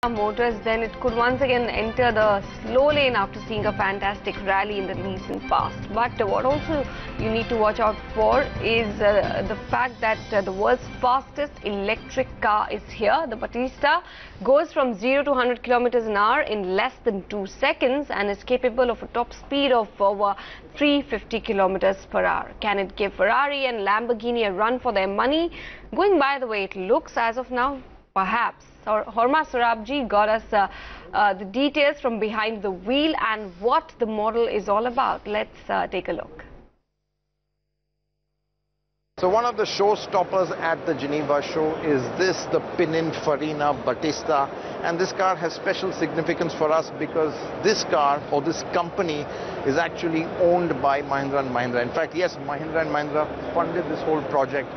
Motors, then it could once again enter the slow lane after seeing a fantastic rally in the recent past. But what also you need to watch out for is the fact that the world's fastest electric car is here. The Battista goes from 0 to 100 kilometers an hour in less than 2 seconds and is capable of a top speed of over 350 kilometers per hour. Can it give Ferrari and Lamborghini a run for their money? Going by the way it looks as of now, perhaps. Hormazd Sorabjee got us the details from behind the wheel and what the model is all about. Let's take a look. So one of the showstoppers at the Geneva show is the Pininfarina Battista, and this car has special significance for us because this car or this company is actually owned by Mahindra & Mahindra. In fact, yes, Mahindra & Mahindra funded this whole project,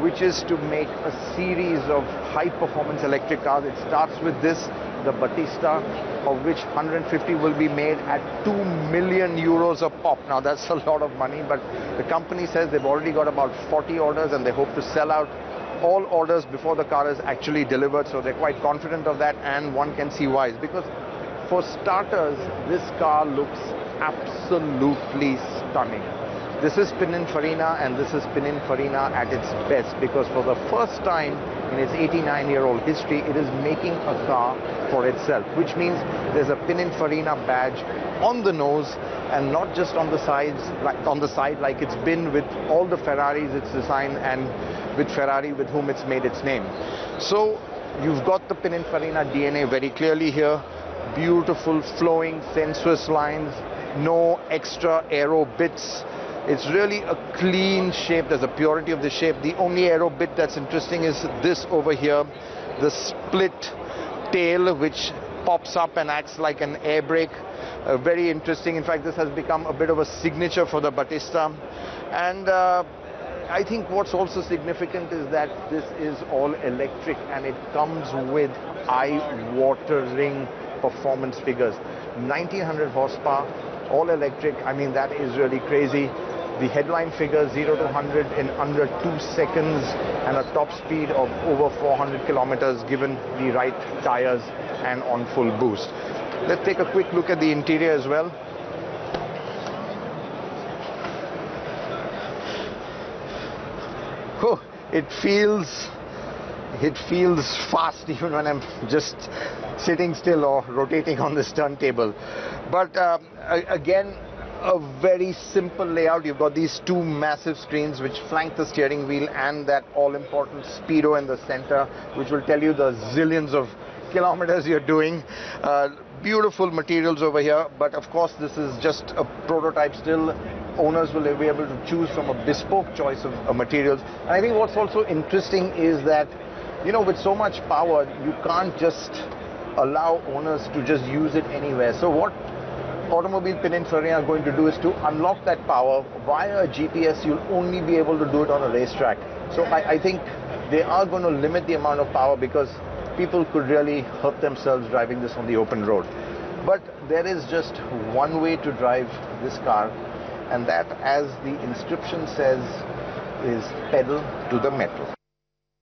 which is to make a series of high-performance electric cars. It starts with this, the Battista, of which 150 will be made at 2 million euros a pop. Now that's a lot of money, but the company says they've already got about 40 orders and they hope to sell out all orders before the car is actually delivered. So they're quite confident of that, and one can see why. Because for starters, this car looks absolutely stunning. This is Pininfarina, and this is Pininfarina at its best, because for the first time in its 89-year-old history, it is making a car for itself, which means there's a Pininfarina badge on the nose and not just on the sides, like it's been with all the Ferraris it's designed and with Ferrari with whom it's made its name. So you've got the Pininfarina DNA very clearly here. Beautiful, flowing, sensuous lines, no extra aero bits. It's really a clean shape. There's a purity of the shape. The only aero bit that's interesting is this over here, the split tail, which pops up and acts like an air brake. Very interesting. In fact, this has become a bit of a signature for the Battista. And I think what's also significant is that this is all electric, and it comes with eye-watering performance figures. 1900 horsepower, all electric. I mean, that is really crazy. The headline figure 0 to 100 in under 2 seconds and a top speed of over 400 kilometers given the right tires and on full boost. Let's take a quick look at the interior as well. Oh, it feels fast even when I'm just sitting still or rotating on this turntable. But again, a very simple layout. You've got these two massive screens which flank the steering wheel and that all-important speedo in the center, which will tell you the zillions of kilometers you're doing. Beautiful materials over here, but of course this is just a prototype still. Owners will be able to choose from a bespoke choice of materials. And I think what's also interesting is that, you know, with so much power, you can't just allow owners to just use it anywhere. So what Automobili Pininfarina are going to do is to unlock that power via a GPS. You'll only be able to do it on a racetrack. So I think they are going to limit the amount of power because people could really hurt themselves driving this on the open road. But there is just one way to drive this car, and that, as the inscription says, is pedal to the metal.